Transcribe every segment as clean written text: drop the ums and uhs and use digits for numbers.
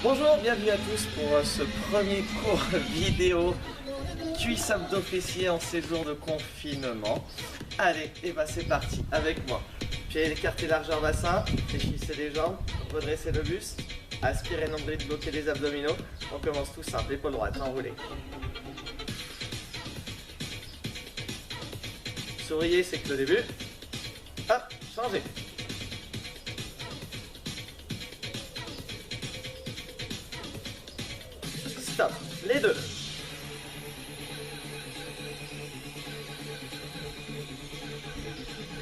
Bonjour, bienvenue à tous pour ce premier cours vidéo cuisse abdos fessiers en séjour de confinement. Allez, et bah c'est parti, avec moi. Pieds écartés largeur bassin, fléchissez les jambes, redressez le buste, aspirez nombril, bloquez les abdominaux. On commence tout simple, épaule droite, enroulée. Souriez, c'est que le début. Hop, changez. Stop, les deux.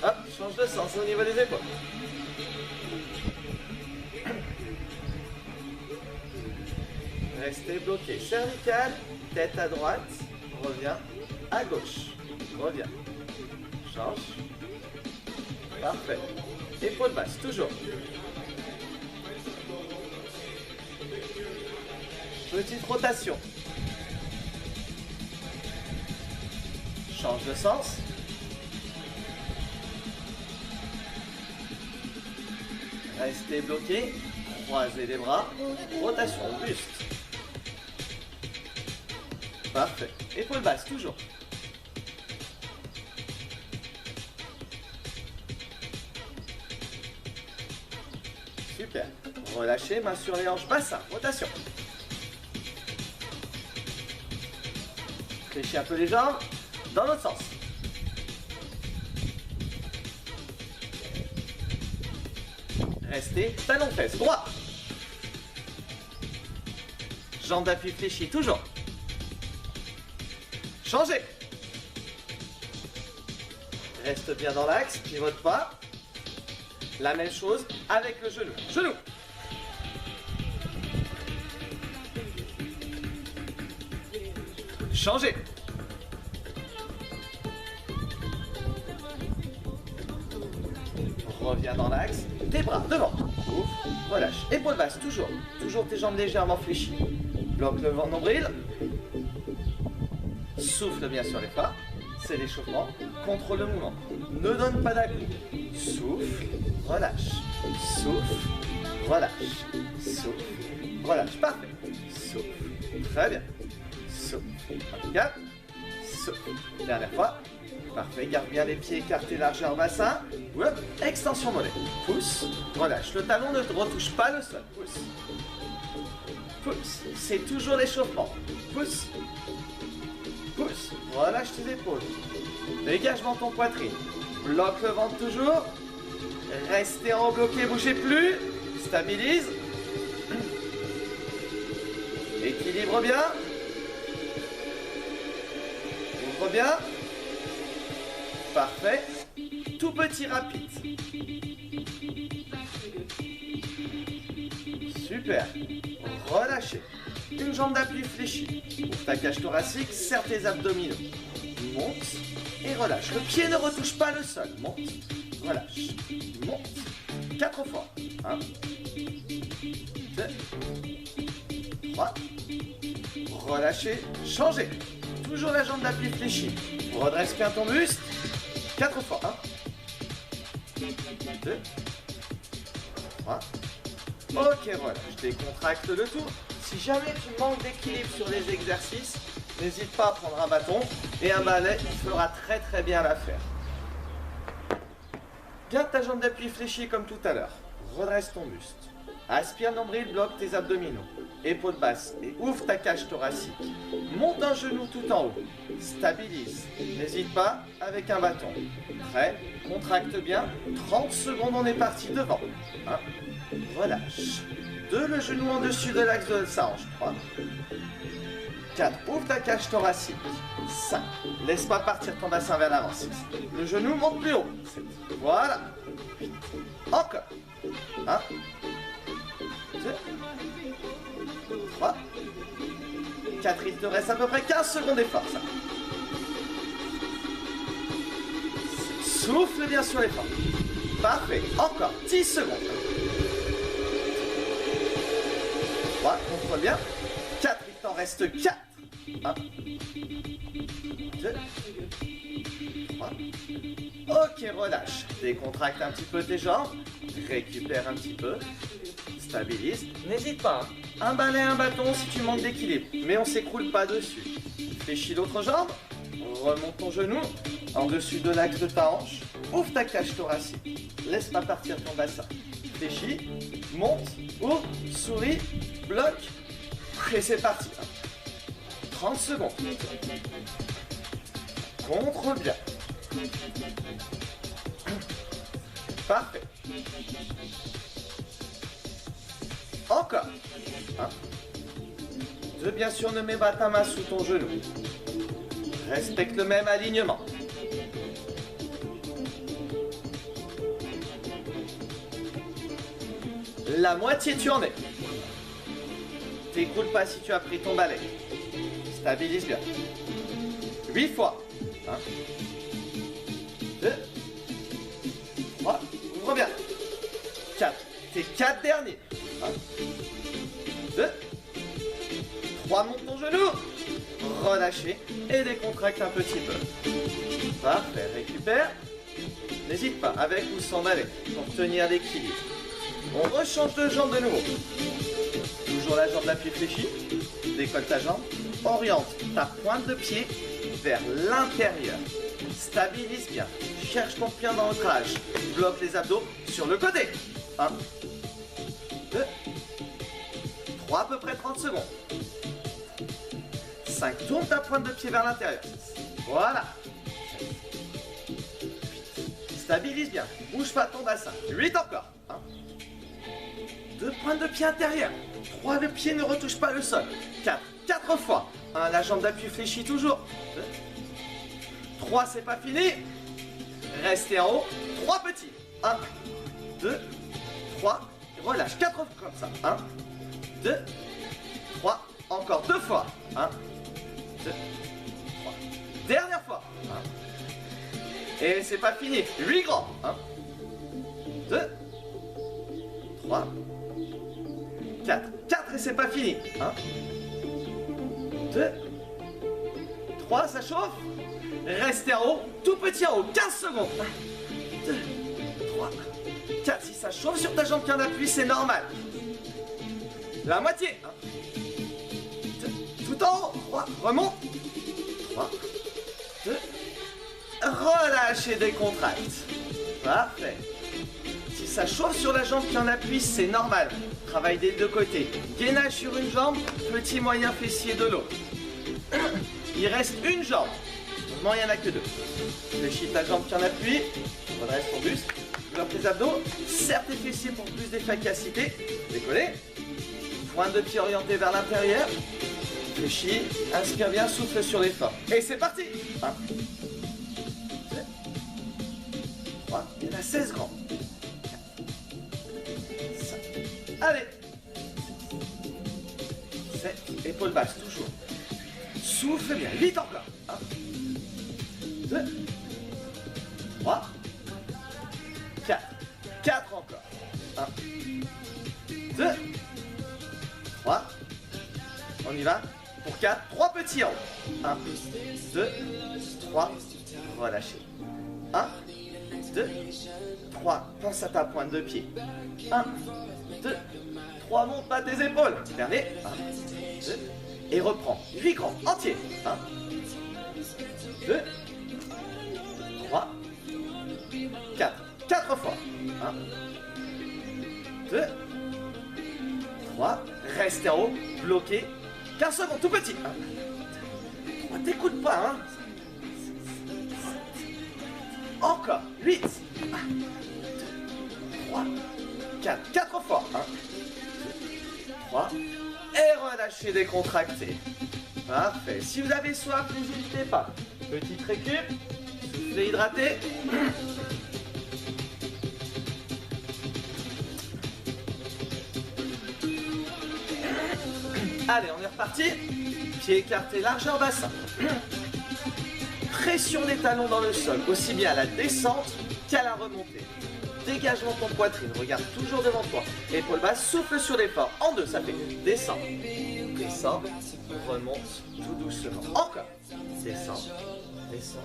Hop, change de sens au niveau des épaules. Restez bloqué. Cervical, tête à droite, reviens à gauche. Reviens. Change. Parfait. Épaule basse, toujours. Petite rotation. Change de sens. Restez bloqué. Croisez les bras. Rotation, buste. Parfait. Épaule basse, toujours. Super. Relâchez, main sur les hanches, bassin, rotation. Fléchis un peu les jambes, dans l'autre sens. Restez, talon fesse, droit. Jambes d'appui fléchies, toujours. Changez. Reste bien dans l'axe, pivote pas. La même chose avec le genou. Genou. Changez. Reviens dans l'axe. Tes bras devant. Ouvre, relâche. Épaule basse, toujours. Toujours tes jambes légèrement fléchies. Bloque le vent nombril. Souffle bien sur les pas. C'est l'échauffement. Contrôle le mouvement. Ne donne pas d'à-coups. Souffle, relâche. Souffle, relâche. Souffle, relâche. Parfait. Souffle. Très bien. Souffle. Impeccable. Souffle. Dernière fois. Parfait. Garde bien les pieds écartés, largeur bassin. Hop. Extension mollet. Pousse. Relâche. Le talon ne retouche pas le sol. Pousse. Pousse. C'est toujours l'échauffement. Pousse. Pousse. Relâche tes épaules. Dégagement de ton poitrine. Bloque le ventre toujours. Restez en bloqué, bougez plus. Stabilise. Équilibre bien. Ouvre bien. Parfait. Tout petit rapide. Super. Relâchez. Une jambe d'appui fléchie. Ouvre ta cage thoracique, serre tes abdominaux. Monte et relâche. Le pied ne retouche pas le sol. Monte, relâche. Monte. 4 fois. 1, 2, 3. Relâchez. Changez. Toujours la jambe d'appui fléchie. Redresse bien ton buste. 4 fois. 1, 2, 3. Ok, voilà. Je décontracte le tout. Si jamais tu manques d'équilibre sur les exercices, n'hésite pas à prendre un bâton et un balai, il fera très bien l'affaire. Garde ta jambe d'appui fléchie comme tout à l'heure. Redresse ton buste. Aspire le nombril, bloque tes abdominaux. Épaule basse et ouvre ta cage thoracique. Monte un genou tout en haut. Stabilise. N'hésite pas avec un bâton. Prêt, contracte bien. 30 secondes, on est parti devant. 1, relâche. 2, le genou en dessus de l'axe de sa hanche. 3, 4, ouvre ta cage thoracique. 5, laisse pas partir ton bassin vers l'avant. 6, le genou monte plus haut. 7, voilà. 8, encore. 1, 2, 3, 4, il te reste à peu près 15 secondes d'effort. Souffle bien sur l'effort. Parfait, encore 10 secondes. 3, contrôle bien. 4, il t'en reste 4. 1, 2, 3. Ok, relâche. Décontracte un petit peu tes jambes. Récupère un petit peu. Stabilise, n'hésite pas. Hein. Un balai, un bâton si tu manques d'équilibre, mais on s'écroule pas dessus. Fléchis l'autre jambe, remonte ton genou, en dessus de l'axe de ta hanche, ouvre ta cage thoracique, laisse pas partir ton bassin. Fléchis, monte, ouvre, souris, bloque, et c'est parti. 30 secondes. Contrôle bien. Parfait. Encore. 1. 2. Bien sûr, ne mets pas ta main sous ton genou. Respecte le même alignement. La moitié, tu en es. T'écroules pas si tu as pris ton balai. Stabilise bien. 8 fois. 1. 2. 3. Ouvre bien. 4. Tes 4 derniers. 1. 2. 3. Monte ton genou. Relâchez et décontracte un petit peu. Parfait. Récupère. N'hésite pas, avec ou sans balai, pour tenir l'équilibre. On rechange de jambe de nouveau. Toujours la jambe d'appui fléchie. Décolle ta jambe. Oriente ta pointe de pied vers l'intérieur. Stabilise bien. Cherche ton point d'ancrage. Bloque les abdos sur le côté. 1, 2, 3, à peu près 30 secondes. 5, tourne ta pointe de pied vers l'intérieur. Voilà. Stabilise bien. Bouge pas ton bassin. 8 encore. 1, 2 pointes de pied intérieures. 3, le pied ne retouche pas le sol. 4, 4 fois. 1, la jambe d'appui fléchit toujours. 2, 3, c'est pas fini. Restez en haut. 3 petits. 1, 2, 3. Relâche. 4 fois comme ça. 1, 2, 3. Encore 2 fois. 1, 2, 3. Dernière fois. 1. Et c'est pas fini. 8 grands. 1, 2, 3, 4. 4 et c'est pas fini. 1, 2, 3, ça chauffe. Restez en haut, tout petit en haut, 15 secondes. 1, 2, 3, 4. Si ça chauffe sur ta jambe qui en appuie, c'est normal. La moitié. 1, 2, tout en haut. 3, remonte. 3, 2, relâche et décontracte. Parfait. Si ça chauffe sur la jambe qui en appuie, c'est normal. Travaille des deux côtés. Gainage sur une jambe, petit moyen fessier de l'autre. Il reste une jambe. Mouvement, il n'y en a que 2. Fléchis ta jambe qui en appuie. Redresse ton buste. Bloque tes abdos. Serre tes fessiers pour plus d'efficacité. Décollez. Pointe de pied orientée vers l'intérieur. Fléchis. Inspire bien, souffle sur l'effort. Et c'est parti. 1, 2, 3. Il y en a 16 grands. 4, 5. Allez. 7. Épaules basses, toujours. Souffle bien. 8 encore. 1, 2, 3, 4. 4 encore. 1, 2, 3. On y va. Pour 4. 3 petits en haut. 1, 2, 3. Relâchez. 1, 2, 3. Pense à ta pointe de pied. 1, 2, 3. Monte pas tes épaules. Dernier. 1, 2. Et reprends. 8 grands. Entiers. 1, 2, 3, 4. 4 fois. 1, 2, 3. Restez en haut. Bloqué. 15 secondes. Tout petit. 1, 3. T'écoutes pas, hein. Encore. 8. 1, 2, 3, 4. 4 fois. 1, 2, 3. Et relâchez, décontractez. Parfait. Si vous avez soif, n'hésitez pas. Petite récup. Soufflez, hydratez. Allez, on est reparti. Pieds écartés, largeur bassin. Pression des talons dans le sol, aussi bien à la descente qu'à la remontée. Dégagement de ton poitrine, regarde toujours devant toi. Épaules basses, souffle sur l'effort. En 2, ça fait descend, descend, remonte tout doucement. Encore. Descend, descend.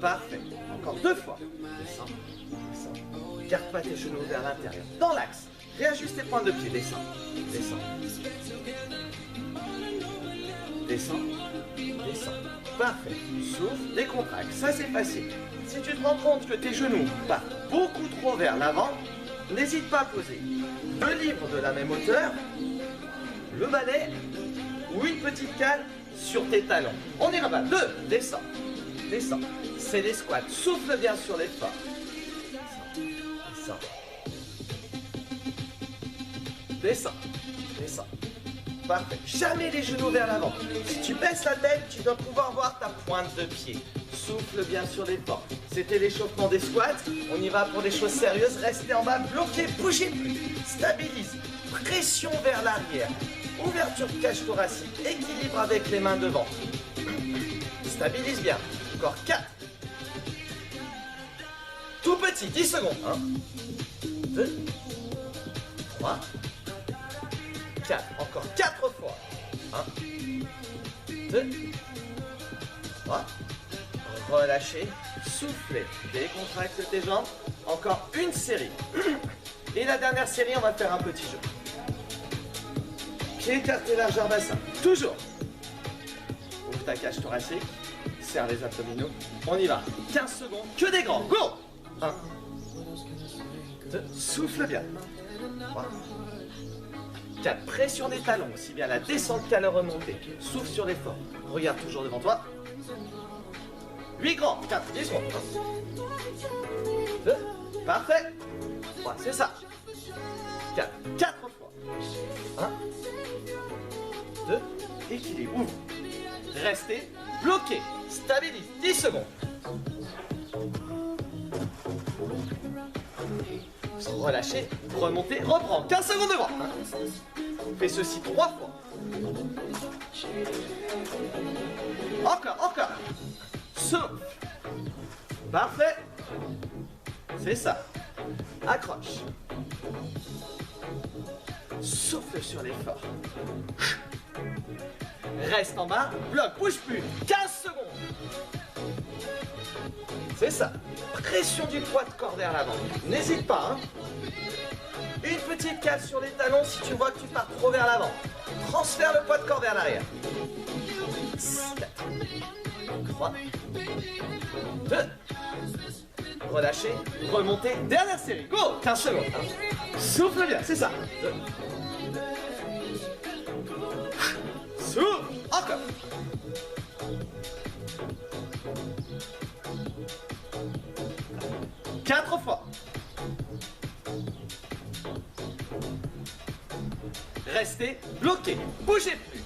Parfait. Encore 2 fois. Descend, descend. Garde pas tes genoux vers l'intérieur. Dans l'axe. Réajuste tes pointes de pied, descends. Descends. Descends. Descends. Parfait. Souffle, décontracte. Ça, c'est facile. Si tu te rends compte que tes genoux partent beaucoup trop vers l'avant, n'hésite pas à poser 2 livres de la même hauteur, le balai ou une petite cale sur tes talons. On y va. 2, descends. Descends. C'est des squats. Souffle bien sur l'effort. Descends. Descends. Descends. Parfait. Jamais les genoux vers l'avant. Si tu baisses la tête, tu dois pouvoir voir ta pointe de pied. Souffle bien sur l'effort. C'était l'échauffement des squats. On y va pour des choses sérieuses. Restez en bas, bloquez, bougez plus. Stabilise. Pression vers l'arrière. Ouverture de cage thoracique. Équilibre avec les mains devant. Stabilise bien. Encore 4. Tout petit, 10 secondes. 1, 2, 3, 4. Encore 4 fois. 1, 2, 3. Relâchez. Soufflez. Décontracte tes jambes. Encore une série. Et la dernière série, on va faire un petit jeu. Pied écarté, largeur bassin. Toujours. Ouvre ta cage thoracique. Serre les abdominaux. On y va. 15 secondes. Que des grands. Go. 1, 2. Souffle bien. 3, 4. Pression des talons. Aussi bien la descente qu'à la remontée. Souffle sur l'effort. Regarde toujours devant toi. 8 grands. 4. 10 secondes. 1, 2. Parfait. 3. C'est ça. 4. 4 fois. 1, 2. Équilibre. Ouvre. Restez. Bloquez. Stabilise. 10 secondes. Relâchez. Remontez. Reprends. 15 secondes devant. Fais ceci 3 fois. Encore. Souffle. Parfait. C'est ça. Accroche. Souffle sur l'effort. Reste en bas. Bloc. Bouge plus. 15 secondes. C'est ça. Pression du poids de corps vers l'avant. N'hésite pas. Une petite cale sur les talons si tu vois que tu pars trop vers l'avant. Transfère le poids de corps vers l'arrière. 4, 3, 2. Relâchez. Remontez. Dernière série. Go. 15 secondes. Souffle bien. C'est ça. 2. Souffle. Encore. Quatre fois. Restez bloqué. Bougez plus.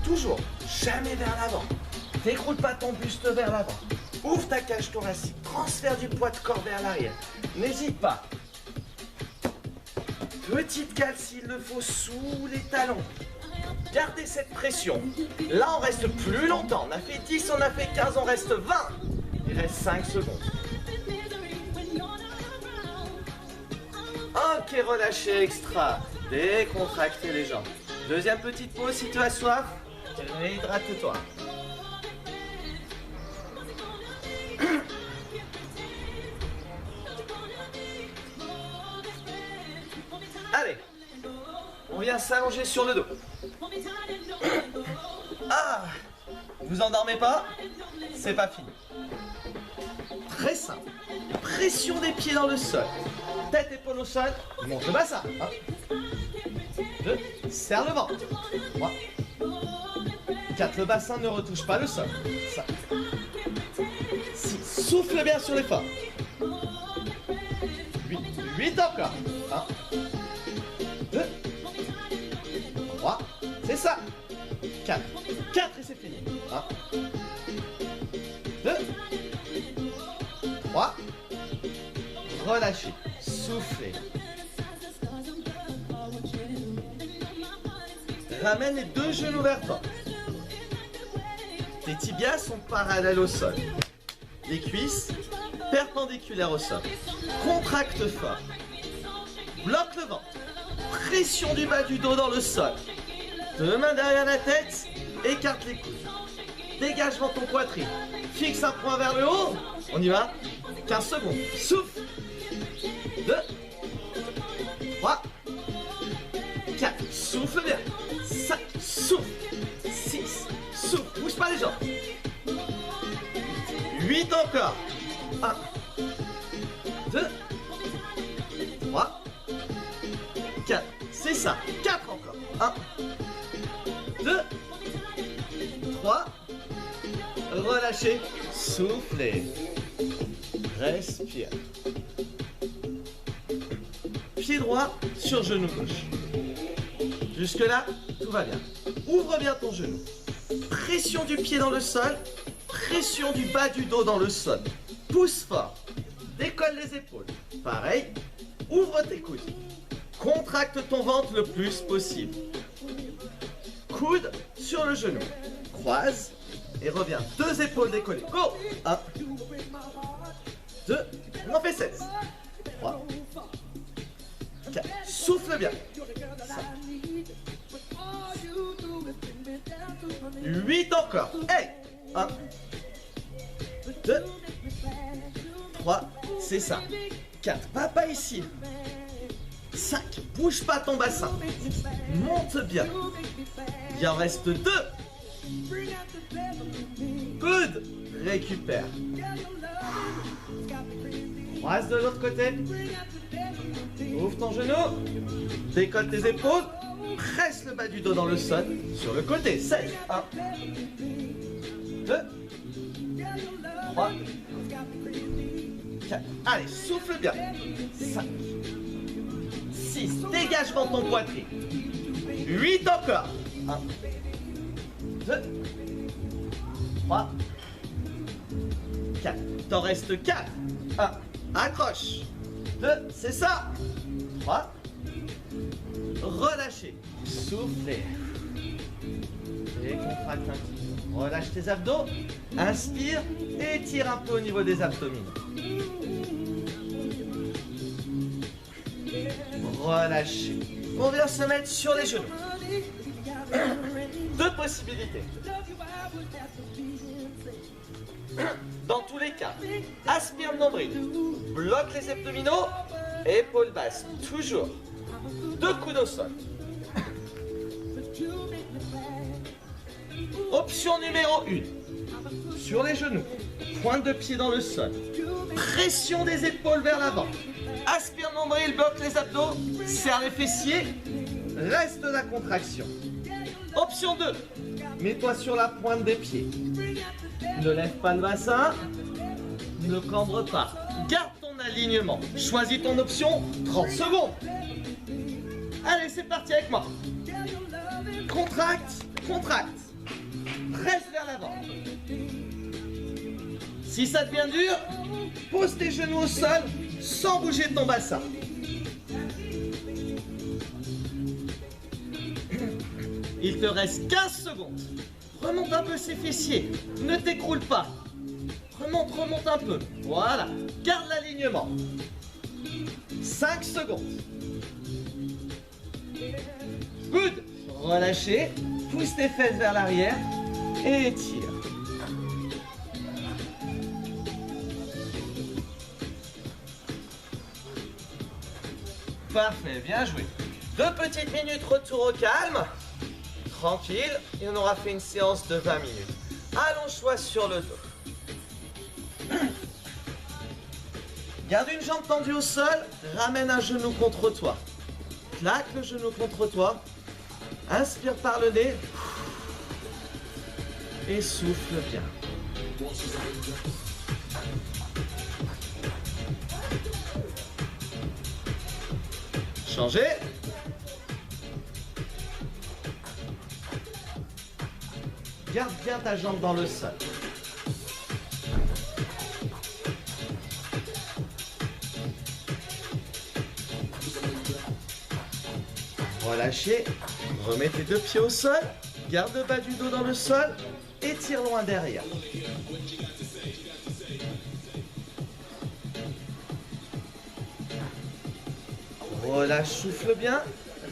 Toujours. Jamais vers l'avant. Déroule pas ton buste vers l'avant. Ouvre ta cage thoracique. Transfère du poids de corps vers l'arrière. N'hésite pas. Petite cale s'il le faut sous les talons. Gardez cette pression. Là, on reste plus longtemps. On a fait 10, on a fait 15, on reste 20. Il reste 5 secondes. Ok, relâchez extra. Décontractez les jambes. Deuxième petite pause si tu as soif. Réhydrate-toi. Allez, on vient s'allonger sur le dos. Ah, vous endormez pas? C'est pas fini. Très simple. Pression des pieds dans le sol. Tête, épaule au sol. Monte le bassin. 1, 2, serre le ventre. 3, 4. Le bassin ne retouche pas le sol. 5, 6. Souffle bien sur l'effort. 8. 8 encore. 1, 2, 3. C'est ça. 4. 4 et c'est fini. 1, 2, 3. Relâchez. Soufflez. Ramène les 2 genoux vers toi. Tes tibias sont parallèles au sol. Les cuisses perpendiculaires au sol. Contracte fort. Bloque le ventre. Pression du bas du dos dans le sol. 2 mains derrière la tête. Écarte les coudes. Dégagement de ton poitrine. Fixe un point vers le haut. On y va. 15 secondes. Souffle. 2, 3, 4, souffle bien. 5, souffle. 6, souffle. Bouge pas les jambes. 8 encore. 1, 2, 3, 4. C'est ça. 4 encore. 1, 2, 3. Relâchez. Soufflez. Respire. Pied droit sur genou gauche. Jusque-là, tout va bien. Ouvre bien ton genou. Pression du pied dans le sol. Pression du bas du dos dans le sol. Pousse fort. Décolle les épaules. Pareil. Ouvre tes coudes. Contracte ton ventre le plus possible. Coude sur le genou. Croise et reviens. 2 épaules décollées. Go. 1, 2, on en fait 16. 3, 4, souffle bien. 5, 8 encore. Hey. 1, 2, 3, c'est ça. 4, papa ici. 5, bouge pas ton bassin. Monte bien. Il en reste 2. Good. Récupère. Croise de l'autre côté. Ouvre ton genou. Décolle tes épaules. Presse le bas du dos dans le sol. Sur le côté. 16. 1, 2, 3, 4. Allez, souffle bien. 5, 6. Dégage dans ton poitrine. 8 encore. 1, 2, 3, 4. T'en restes 4. 1. Accroche. 2. C'est ça. 3. Relâchez. Soufflez. Décontracte un petit peu. Relâche tes abdos. Inspire et étire un peu au niveau des abdominaux. Relâchez. On vient se mettre sur les genoux. 2 possibilités. Dans tous les cas, aspire le nombril, bloque les abdominaux, épaules basses, toujours. 2 coudes au sol. Option numéro 1. Sur les genoux, pointe de pied dans le sol. Pression des épaules vers l'avant. Aspire le nombril, bloque les abdos, serre les fessiers, reste la contraction. Option 2. Mets-toi sur la pointe des pieds. Ne lève pas le bassin. Ne cambre pas. Garde ton alignement. Choisis ton option. 30 secondes. Allez, c'est parti avec moi. Contracte, contracte. Presse vers l'avant. Si ça devient dur, pose tes genoux au sol sans bouger ton bassin. Il te reste 15 secondes. Remonte un peu ses fessiers. Ne t'écroule pas. Remonte, remonte un peu. Voilà. Garde l'alignement. 5 secondes. Good. Relâchez. Pousse tes fesses vers l'arrière. Et étire. Parfait, bien joué. 2 petites minutes retour au calme. Tranquille, et on aura fait une séance de 20 minutes. Allonge-toi sur le dos. Garde une jambe tendue au sol, ramène un genou contre toi. Claque le genou contre toi. Inspire par le nez. Et souffle bien. Changez. Garde bien ta jambe dans le sol. Relâchez. Remets tes 2 pieds au sol. Garde le bas du dos dans le sol. Et tire loin derrière. Relâche, souffle bien.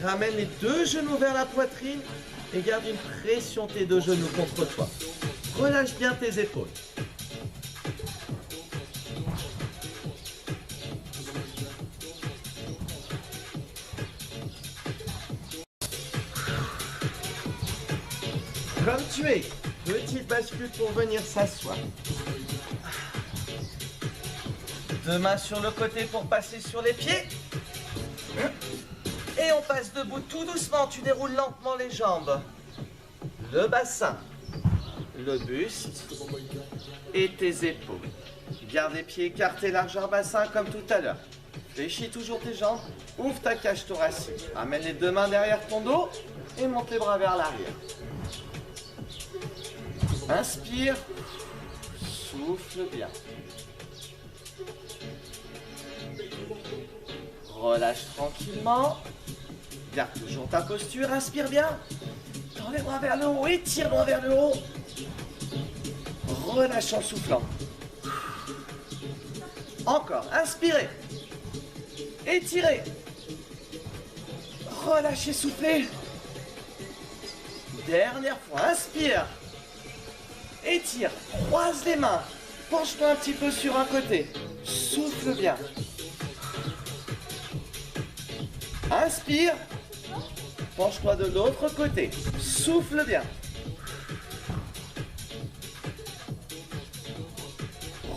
Ramène les 2 genoux vers la poitrine. Et garde une pression tes 2 genoux contre toi. Relâche bien tes épaules. Comme tu es. Petite bascule pour venir s'asseoir. 2 mains sur le côté pour passer sur les pieds. Et on passe debout tout doucement. Tu déroules lentement les jambes. Le bassin. Le buste. Et tes épaules. Garde les pieds écartés, largeur bassin comme tout à l'heure. Fléchis toujours tes jambes. Ouvre ta cage thoracique. Amène les 2 mains derrière ton dos. Et monte les bras vers l'arrière. Inspire. Souffle bien. Relâche tranquillement. Garde toujours ta posture. Inspire bien. Tends les bras vers le haut. Étire-moi vers le haut. Relâche en soufflant. Encore. Inspirez. Étirez. Relâchez, soufflez. Dernière fois. Inspire. Étire. Croise les mains. Penche-toi un petit peu sur un côté. Souffle bien. Inspire. Penche-toi de l'autre côté. Souffle bien.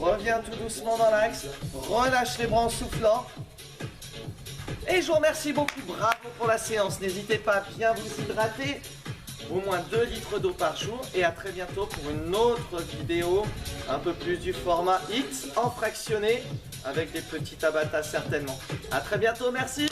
Reviens tout doucement dans l'axe. Relâche les bras en soufflant. Et je vous remercie beaucoup. Bravo pour la séance. N'hésitez pas à bien vous hydrater. Au moins 2 litres d'eau par jour. Et à très bientôt pour une autre vidéo. Un peu plus du format X en fractionné. Avec des petits Tabata certainement. À très bientôt. Merci.